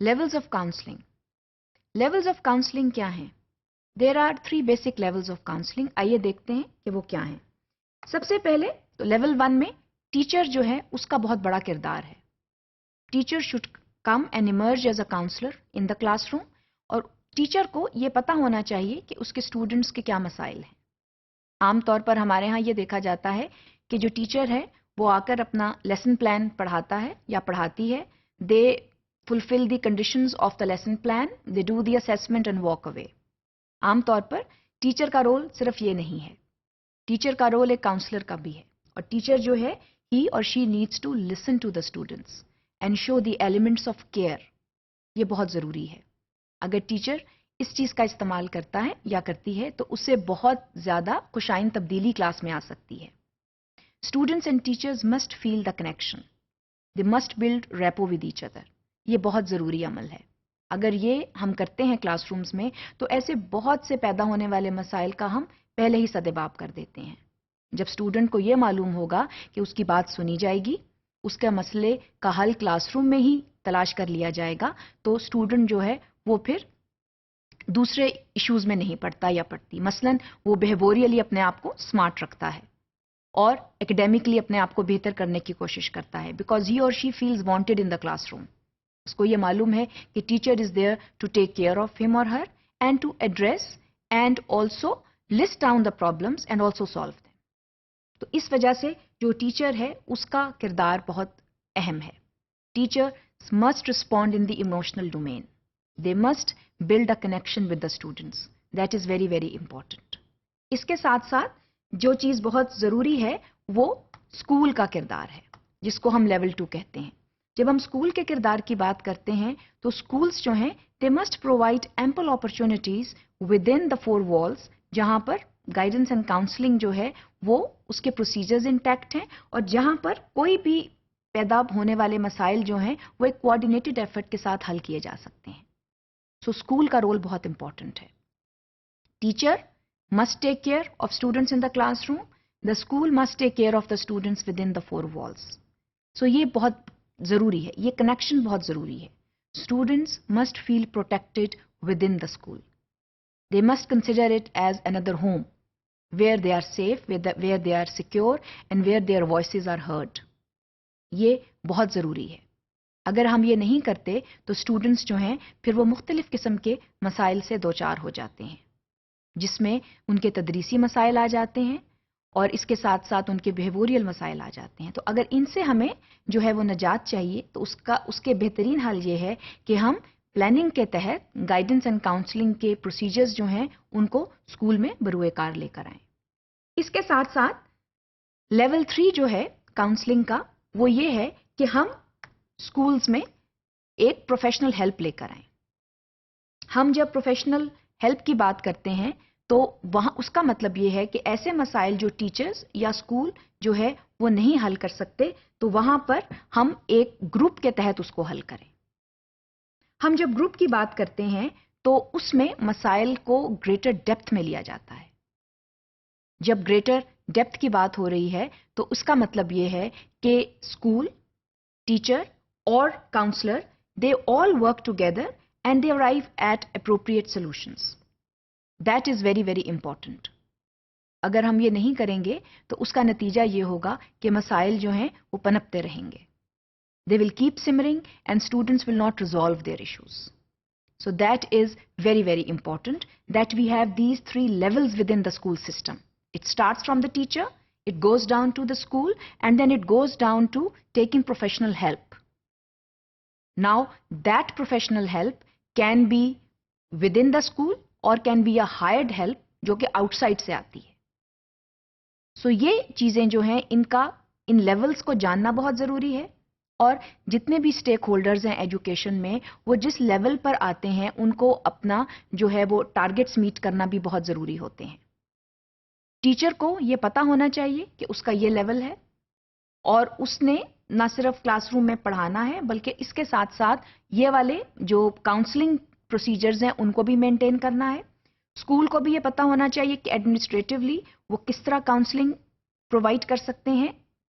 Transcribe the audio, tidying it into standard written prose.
Levels of counselling. Levels of counselling کیا ہیں؟ There are 3 basic levels of counselling. آئیے دیکھتے ہیں کہ وہ کیا ہیں. سب سے پہلے تو لیول 1 میں ٹیچر جو ہے اس کا بہت بڑا کردار ہے. Teacher should come and emerge as a counsellor in the class room. اور ٹیچر کو یہ پتا ہونا چاہیے کہ اس کے اسٹوڈنٹس کے کیا مسائل ہیں. عام طور پر ہمارے ہاں یہ دیکھا جاتا ہے کہ جو ٹیچر ہے وہ آ کر اپنا لیسن پلان پڑھاتا ہے یا پڑھاتی ہے. They fulfil the conditions of the lesson plan, they do the assessment and walk away. عام طور پر ٹیچر کا رول صرف یہ نہیں ہے. ٹیچر کا رول ایک کاؤنسلر کا بھی ہے. اور ٹیچر جو ہے ہی اور she needs to listen to the students and show the elements of care. یہ بہت ضروری ہے. اگر ٹیچر اس چیز کا استعمال کرتا ہے یا کرتی ہے تو اس سے بہت زیادہ خوشائند تبدیلی کلاس میں آ سکتی ہے. Students and teachers must feel the connection. They must build rapport with each other. یہ بہت ضروری عمل ہے. اگر یہ ہم کرتے ہیں کلاس رومز میں تو ایسے بہت سے پیدا ہونے والے مسائل کا ہم پہلے ہی سدباب کر دیتے ہیں. جب اسٹوڈنٹ کو یہ معلوم ہوگا کہ اس کی بات سنی جائے گی, اس کا مسئلے کا حل کلاس روم میں ہی تلاش کر لیا جائے گا, تو اسٹوڈنٹ جو ہے وہ پھر دوسرے ایشوز میں نہیں پڑتا یا پڑتی. مثلا وہ بیہیویئرلی اپنے آپ کو اسمارٹ رکھتا ہے اور ایکڈیمکلی اپنے آپ کو بہتر کرنے کی کوشش کرتا ہے, بیکاز ہی اور she feels wanted in the class room. اس کو یہ معلوم ہے کہ teacher is there to take care of him اور her and to address and also list down the problems and also solve them. تو اس وجہ سے جو ٹیچر ہے اس کا کردار بہت اہم ہے. Teacher must respond in the emotional domain. They must build a connection with the students. That is very very important. اس کے ساتھ ساتھ جو چیز بہت ضروری ہے وہ اسکول کا کردار ہے, جس کو ہم لیول 2 کہتے ہیں. جب ہم اسکول کے کردار کی بات کرتے ہیں تو اسکولس جو ہیں they must provide ample opportunities within the 4 walls, جہاں پر گائیڈنس اینڈ کاؤنسلنگ جو ہے وہ اس کے پروسیجرز انٹیکٹ ہیں, اور جہاں پر کوئی بھی پیدا ہونے والے مسائل جو ہیں وہ ایک کوآرڈینیٹڈ ایفرٹ کے ساتھ حل کیے جا سکتے ہیں. سو اسکول کا رول بہت امپورٹنٹ ہے. Teacher must take care of students in the class room. The school must take care of the students within the 4 walls. So یہ بہت ضروری ہے, یہ کنیکشن بہت ضروری ہے. Students must feel protected within the school. They must consider it as another home where they are safe, where they are secure and where their voices are heard. یہ بہت ضروری ہے. اگر ہم یہ نہیں کرتے تو اسٹوڈنٹس جو ہیں پھر وہ مختلف قسم کے مسائل سے دوچار ہو جاتے ہیں, جس میں ان کے تدریسی مسائل آ جاتے ہیں اور اس کے ساتھ ساتھ ان کے بیہیویئرل مسائل آ جاتے ہیں. تو اگر ان سے ہمیں جو ہے وہ نجات چاہیے تو اس کے بہترین حل یہ ہے کہ ہم پلاننگ کے تحت گائیڈنس اینڈ کاؤنسلنگ کے پروسیجرز جو ہیں ان کو اسکول میں بروئے کار لے کر آئیں. اس کے ساتھ ساتھ لیول 3 جو ہے کاؤنسلنگ کا وہ یہ ہے کہ ہم اسکولز میں ایک پروفیشنل ہیلپ لے کر آئیں. ہم جب پروفیشنل ہیلپ کی بات کرتے ہیں تو وہاں اس کا مطلب یہ ہے کہ ایسے مسائل جو ٹیچرز یا اسکول جو ہے وہ نہیں حل کر سکتے تو وہاں پر ہم ایک گروپ کے تحت اس کو حل کریں. ہم جب گروپ کی بات کرتے ہیں تو اس میں مسائل کو گریٹر ڈیپتھ میں لیا جاتا ہے. جب گریٹر ڈیپتھ کی بات ہو رہی ہے تو اس کا مطلب یہ ہے کہ اسکول, ٹیچر اور counsellor they all work together and they arrive at appropriate solutions. That is very very important. اگر ہم یہ نہیں کریں گے تو اس کا نتیجہ یہ ہوگا کہ مسائل جو ہیں وہ پنپتے رہیں گے. They will keep simmering and students will not resolve their issues. So that is very, very important that we have these 3 levels within the school system. It starts from the teacher, it goes down to the school, and then it goes down to taking professional help. Now, that professional help can be within the school or can be a hired help جو کہ outside سے آتی ہے. So یہ چیزیں جو ہیں ان levels کو جاننا بہت ضروری ہے. اور جتنے بھی اسٹیک ہولڈرز ہیں ایجوکیشن میں وہ جس لیول پر آتے ہیں ان کو اپنا جو ہے وہ ٹارگٹس میٹ کرنا بھی بہت ضروری ہوتے ہیں. ٹیچر کو یہ پتا ہونا چاہیے کہ اس کا یہ لیول ہے اور اس نے نہ صرف کلاس روم میں پڑھانا ہے بلکہ اس کے ساتھ ساتھ یہ والے جو کاؤنسلنگ پروسیجرز ہیں ان کو بھی مینٹین کرنا ہے. اسکول کو بھی یہ پتا ہونا چاہیے کہ ایڈمنسٹریٹولی وہ کس طرح کاؤنسلنگ پرووائڈ کر سکتے ہیں